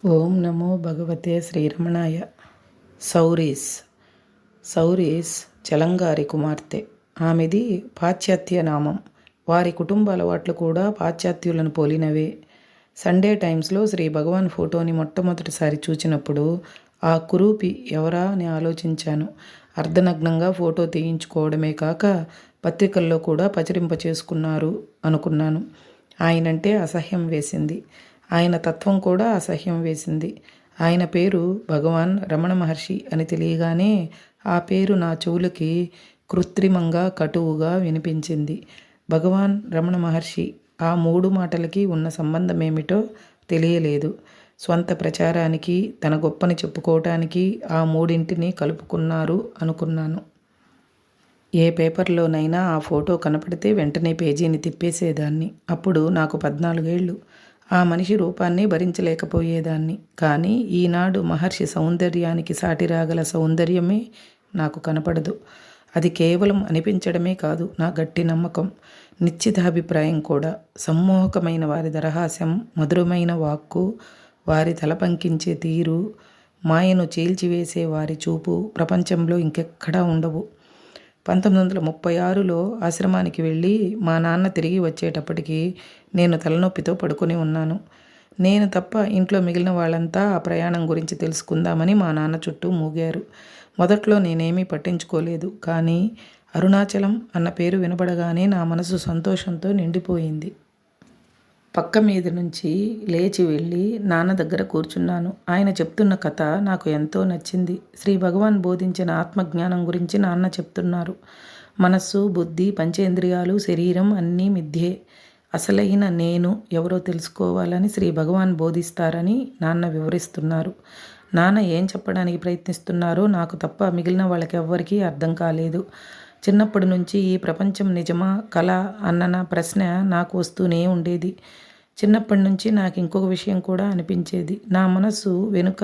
ఓం నమో భగవతే శ్రీరమణాయ. సౌరీస్ సౌరీస్ చలంగారి కుమార్తె. ఆమెది పాశ్చాత్య నామం. వారి కుటుంబ అలవాట్లు కూడా పాశ్చాత్యులను పోలినవే. సండే టైమ్స్లో శ్రీ భగవాన్ ఫోటోని మొట్టమొదటిసారి చూచినప్పుడు ఆ కురూపి ఎవరా అని ఆలోచించాను. అర్ధనగ్నంగా ఫోటో తీయించుకోవడమే కాక పత్రికల్లో కూడా ప్రచురింప చేసుకున్నారు అనుకున్నాను. ఆయనంటే అసహ్యం వేసింది. ఆయన తత్వం కూడా అసహ్యం వేసింది. ఆయన పేరు భగవాన్ రమణ మహర్షి అని తెలియగానే ఆ పేరు నా చెవులకి కృత్రిమంగా కటువుగా వినిపించింది. భగవాన్ రమణ మహర్షి ఆ 3 మాటలకి ఉన్న సంబంధం ఏమిటో తెలియలేదు. స్వంత ప్రచారానికి, తన గొప్పని చెప్పుకోవటానికి ఆ మూడింటిని కలుపుకున్నారు అనుకున్నాను. ఏ పేపర్లోనైనా ఆ ఫోటో కనపడితే వెంటనే పేజీని తిప్పేసేదాన్ని. అప్పుడు నాకు 14 ఏళ్ళు. ఆ మనిషి రూపాన్ని భరించలేకపోయేదాన్ని. కానీ ఈనాడు మహర్షి సౌందర్యానికి సాటిరాగల సౌందర్యమే నాకు కనపడదు. అది కేవలం అనిపించడమే కాదు, నా గట్టి నమ్మకం, నిశ్చితాభిప్రాయం కూడా. సమ్మోహకమైన వారి దరహాస్యం, మధురమైన వాక్కు, వారి తలపంకించే తీరు, మాయను చీల్చివేసే వారి చూపు ప్రపంచంలో ఇంకెక్కడా ఉండవు. 1936లో ఆశ్రమానికి వెళ్ళి మా నాన్న తిరిగి వచ్చేటప్పటికి నేను తలనొప్పితో పడుకొని ఉన్నాను. నేను తప్ప ఇంట్లో మిగిలిన వాళ్ళంతా ఆ ప్రయాణం గురించి తెలుసుకుందామని మా నాన్న చుట్టూ మూగారు. మొదట్లో నేనేమీ పట్టించుకోలేదు. కానీ అరుణాచలం అన్న పేరు వినబడగానే నా మనసు సంతోషంతో నిండిపోయింది. పక్క మీద నుంచి లేచి వెళ్ళి నాన్న దగ్గర కూర్చున్నాను. ఆయన చెప్తున్న కథ నాకు ఎంతో నచ్చింది. శ్రీ భగవాన్ బోధించిన ఆత్మజ్ఞానం గురించి నాన్న చెప్తున్నారు. మనస్సు, బుద్ధి, పంచేంద్రియాలు, శరీరం అన్నీ మిథ్యే. అసలైన నేను ఎవరో తెలుసుకోవాలని శ్రీ భగవాన్ బోధిస్తారని నాన్న వివరిస్తున్నారు. నాన్న ఏం చెప్పడానికి ప్రయత్నిస్తున్నారో నాకు తప్ప మిగిలిన వాళ్ళకెవ్వరికీ అర్థం కాలేదు. చిన్నప్పటి నుంచి ఈ ప్రపంచం నిజమా, కళ అన్న ప్రశ్న నాకు వస్తూనే ఉండేది. చిన్నప్పటి నుంచి నాకు ఇంకొక విషయం కూడా అనిపించేది. నా మనసు వెనుక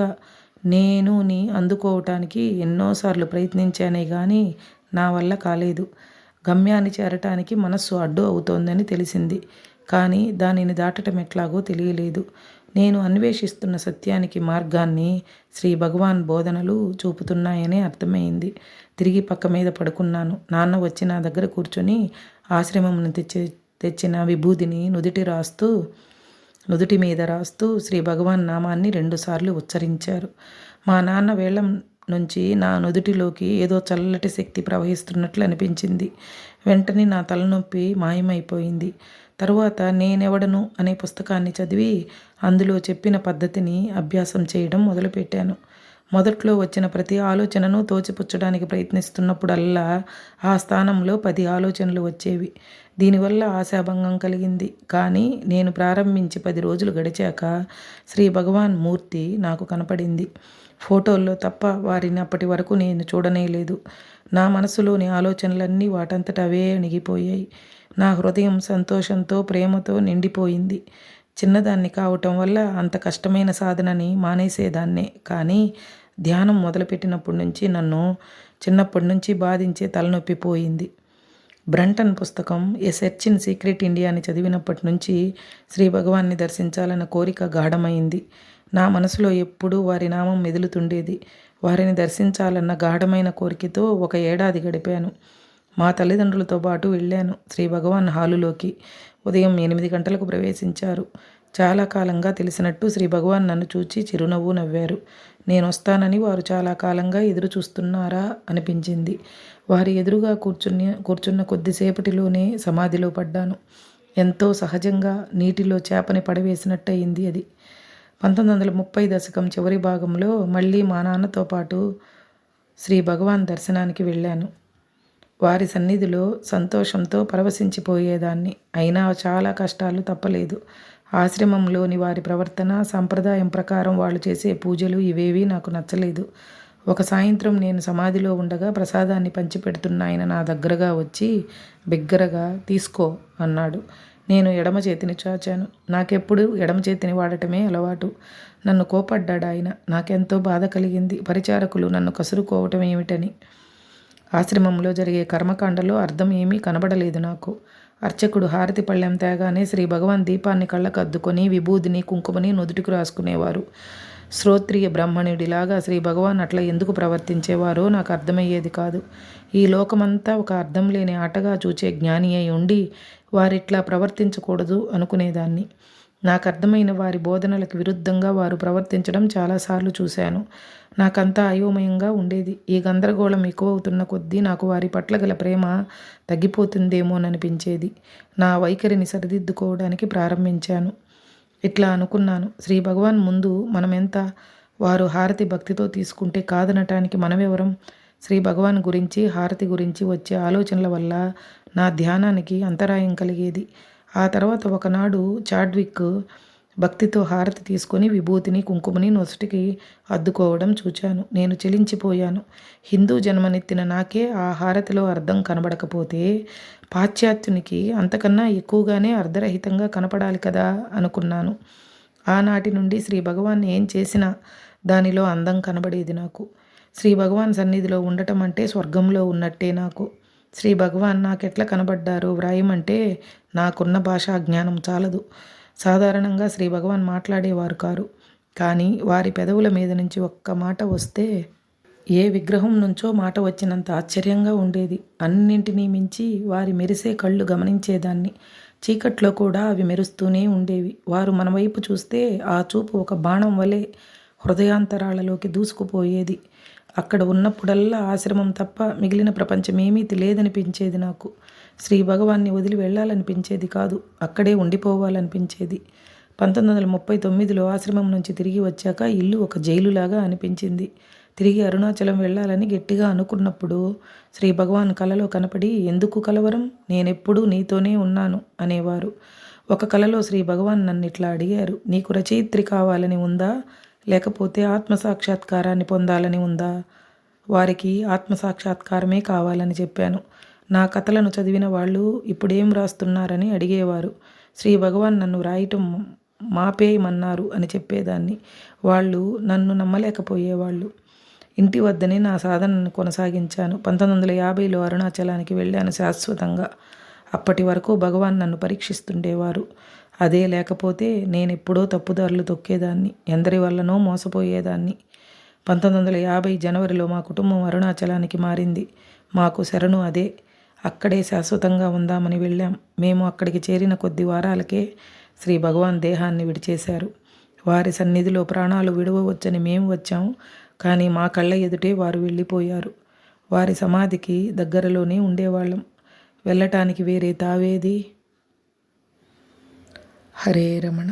నేనుని అందుకోవటానికి ఎన్నోసార్లు ప్రయత్నించానే కానీ నా వల్ల కాలేదు. గమ్యాన్ని చేరటానికి మనస్సు అడ్డు అవుతోందని తెలిసింది. కానీ దానిని దాటటం ఎట్లాగో తెలియలేదు. నేను అన్వేషిస్తున్న సత్యానికి మార్గాన్ని శ్రీ భగవాన్ బోధనలు చూపుతున్నాయని అర్థమైంది. తిరిగి పక్క మీద పడుకున్నాను. నాన్న వచ్చి నా దగ్గర కూర్చొని ఆశ్రమం తెచ్చిన విభూదిని నుదుటి మీద రాస్తూ శ్రీ భగవాన్ నామాన్ని 2 సార్లు ఉచ్చరించారు. మా నాన్న వేళ్ల నుంచి నా నుదుటిలోకి ఏదో చల్లటి శక్తి ప్రవహిస్తున్నట్లు అనిపించింది. వెంటనే నా తలనొప్పి మాయమైపోయింది. తరువాత నేనెవడను అనే పుస్తకాన్ని చదివి అందులో చెప్పిన పద్ధతిని అభ్యాసం చేయడం మొదలుపెట్టాను. మొదట్లో వచ్చిన ప్రతి ఆలోచనను తోచిపుచ్చడానికి ప్రయత్నిస్తున్నప్పుడల్లా ఆ స్థానంలో 10 ఆలోచనలు వచ్చేవి. దీనివల్ల ఆశాభంగం కలిగింది. కానీ నేను ప్రారంభించి 10 రోజులు గడిచాక శ్రీ భగవాన్ మూర్తి నాకు కనపడింది. ఫోటోల్లో తప్ప వారిని అప్పటి వరకు నేను చూడనేలేదు. నా మనసులోని ఆలోచనలన్నీ వాటంతట అవే అణిగిపోయాయి. నా హృదయం సంతోషంతో, ప్రేమతో నిండిపోయింది. చిన్నదాన్ని కావటం వల్ల అంత కష్టమైన సాధనని మానేసేదాన్నే. కానీ ధ్యానం మొదలుపెట్టినప్పటి నుంచి నన్ను చిన్నప్పటి నుంచి బాధించే తలనొప్పి పోయింది. బ్రంటన్ పుస్తకం ఏ సెర్చ్ ఇన్ సీక్రెట్ ఇండియాని చదివినప్పటి నుంచి శ్రీ భగవాన్ని దర్శించాలన్న కోరిక గాఢమైంది. నా మనసులో ఎప్పుడూ వారి నామం మెదులుతుండేది. వారిని దర్శించాలన్న గాఢమైన కోరికతో 1 ఏడాది గడిపాను. మా తల్లిదండ్రులతో పాటు వెళ్ళాను శ్రీ భగవాన్ హాలులోకి. ఉదయం 8 గంటలకు ప్రవేశించారు. చాలా కాలంగా తెలిసినట్టు శ్రీ భగవాన్ నన్ను చూచి చిరునవ్వు నవ్వారు. నేను వస్తానని వారు చాలా కాలంగా ఎదురు చూస్తున్నారా అనిపించింది. వారి ఎదురుగా కూర్చున్న కొద్దిసేపటిలోనే సమాధిలో పడ్డాను. ఎంతో సహజంగా నీటిలో చేపని పడవేసినట్టయింది అది. 1930 దశకం చివరి భాగంలో మళ్ళీ మా నాన్నతో పాటు శ్రీ భగవాన్ దర్శనానికి వెళ్ళాను. వారి సన్నిధిలో సంతోషంతో పరవశించిపోయేదాన్ని. అయినా చాలా కష్టాలు తప్పలేదు. ఆశ్రమంలోని వారి ప్రవర్తన, సంప్రదాయం ప్రకారం వాళ్ళు చేసే పూజలు ఇవేవీ నాకు నచ్చలేదు. ఒక సాయంత్రం నేను సమాధిలో ఉండగా ప్రసాదాన్ని పంచిపెడుతున్న ఆయన నా దగ్గరగా వచ్చి బిగ్గరగా తీసుకో అన్నాడు. నేను ఎడమ చేతిని చాచాను. నాకెప్పుడు ఎడమ చేతిని వాడటమే అలవాటు. నన్ను కోపడ్డాడు ఆయన. నాకెంతో బాధ కలిగింది. పరిచారకులు నన్ను కసురుకోవటం ఏమిటని. ఆశ్రమంలో జరిగే కర్మకాండలో అర్థం ఏమీ కనబడలేదు నాకు. అర్చకుడు హారతి పళ్ళెం తేగానే శ్రీ భగవాన్ దీపాన్ని కళ్ళకు అద్దుకొని విభూదిని కుంకుమని నుదుటికి రాసుకునేవారు. శ్రోత్రియ బ్రాహ్మణుడిలాగా శ్రీ భగవాన్ అట్లా ఎందుకు ప్రవర్తించేవారో నాకు అర్థమయ్యేది కాదు. ఈ లోకమంతా ఒక అర్థం లేని ఆటగా చూచే జ్ఞాని అయి ఉండి వారిట్లా ప్రవర్తించకూడదు అనుకునేదాన్ని. నాకు అర్థమైన వారి బోధనలకు విరుద్ధంగా వారు ప్రవర్తించడం చాలాసార్లు చూశాను. నాకంతా అయోమయంగా ఉండేది. ఈ గందరగోళం ఎక్కువవుతున్న కొద్దీ నాకు వారి పట్ల గల ప్రేమ తగ్గిపోతుందేమోననిపించేది. నా వైఖరిని సరిదిద్దుకోవడానికి ప్రారంభించాను. ఇట్లా అనుకున్నాను, శ్రీ భగవాన్ ముందు మనమెంత, వారు హారతి భక్తితో తీసుకుంటే కాదనటానికి మనమెవరం? శ్రీ భగవాన్ గురించి, హారతి గురించి వచ్చే ఆలోచనల వల్ల నా ధ్యానానికి అంతరాయం కలిగేది. ఆ తర్వాత ఒకనాడు చాడ్విక్ భక్తితో హారతి తీసుకొని విభూతిని కుంకుమని నొసటికి అద్దుకోవడం చూచాను. నేను చెలించిపోయాను. హిందూ జన్మనెత్తిన నాకే ఆ హారతిలో అర్థం కనబడకపోతే పాశ్చాత్యునికి అంతకన్నా ఎక్కువగానే అర్ధరహితంగా కనపడాలి కదా అనుకున్నాను. ఆనాటి నుండి శ్రీ భగవాన్ ఏం చేసినా దానిలో అందం కనబడేది నాకు. శ్రీ భగవాన్ సన్నిధిలో ఉండటం అంటే స్వర్గంలో ఉన్నట్టే నాకు. శ్రీ భగవాన్ నాకెట్లా కనబడ్డారో వ్రాయమంటే నాకున్న భాషా జ్ఞానం చాలదు. సాధారణంగా శ్రీ భగవాన్ మాట్లాడేవారు కారు. కానీ వారి పెదవుల మీద నుంచి ఒక్క మాట వస్తే ఏ విగ్రహం నుంచో మాట వచ్చినంత ఆశ్చర్యంగా ఉండేది. అన్నింటినీ మించి వారి మెరిసే కళ్ళు గమనించేదాన్ని. చీకట్లో కూడా అవి మెరుస్తూనే ఉండేవి. వారు మన వైపు చూస్తే ఆ చూపు ఒక బాణం వలె హృదయాంతరాలలోకి దూసుకుపోయేది. అక్కడ ఉన్నప్పుడల్లా ఆశ్రమం తప్ప మిగిలిన ప్రపంచమేమీ లేదనిపించేది నాకు. శ్రీ భగవాన్ని వదిలి వెళ్ళాలనిపించేది కాదు, అక్కడే ఉండిపోవాలనిపించేది. 1939లో ఆశ్రమం నుంచి తిరిగి వచ్చాక ఇల్లు ఒక జైలులాగా అనిపించింది. తిరిగి అరుణాచలం వెళ్ళాలని గట్టిగా అనుకున్నప్పుడు శ్రీ భగవాన్ కలలో కనపడి, ఎందుకు కలవరం, నేనెప్పుడూ నీతోనే ఉన్నాను అనేవారు. ఒక కలలో శ్రీ భగవాన్ నన్ను ఇట్లా అడిగారు, నీకు రచయిత్రి కావాలని ఉందా, లేకపోతే ఆత్మసాక్షాత్కారాన్ని పొందాలని ఉందా? వారికి ఆత్మసాక్షాత్కారమే కావాలని చెప్పాను. నా కథలను చదివిన వాళ్ళు ఇప్పుడేం రాస్తున్నారని అడిగేవారు. శ్రీ భగవాన్ నన్ను రాయటం మాపేయమన్నారు అని చెప్పేదాన్ని. వాళ్ళు నన్ను నమ్మలేకపోయేవాళ్ళు. ఇంటి వద్దనే నా సాధనను కొనసాగించాను. 1950లో అరుణాచలానికి వెళ్ళాను శాశ్వతంగా. అప్పటి వరకు భగవాన్ నన్ను పరీక్షిస్తుండేవారు. అదే లేకపోతే నేనెప్పుడో తప్పుదారులు తొక్కేదాన్ని, ఎందరి వల్లనో మోసపోయేదాన్ని. 1950 జనవరిలో మా కుటుంబం అరుణాచలానికి మారింది. మాకు శరణు అదే. అక్కడే శాశ్వతంగా ఉందామని వెళ్ళాం. మేము అక్కడికి చేరిన కొద్ది వారాలకే శ్రీ భగవాన్ దేహాన్ని విడిచేశారు. వారి సన్నిధిలో ప్రాణాలు విడవవచ్చని మేము వచ్చాము, కానీ మా కళ్ళ ఎదుటే వారు వెళ్ళిపోయారు. వారి సమాధికి దగ్గరలోనే ఉండేవాళ్ళం. వెళ్ళటానికి వేరే తావేది. హరే రమణ.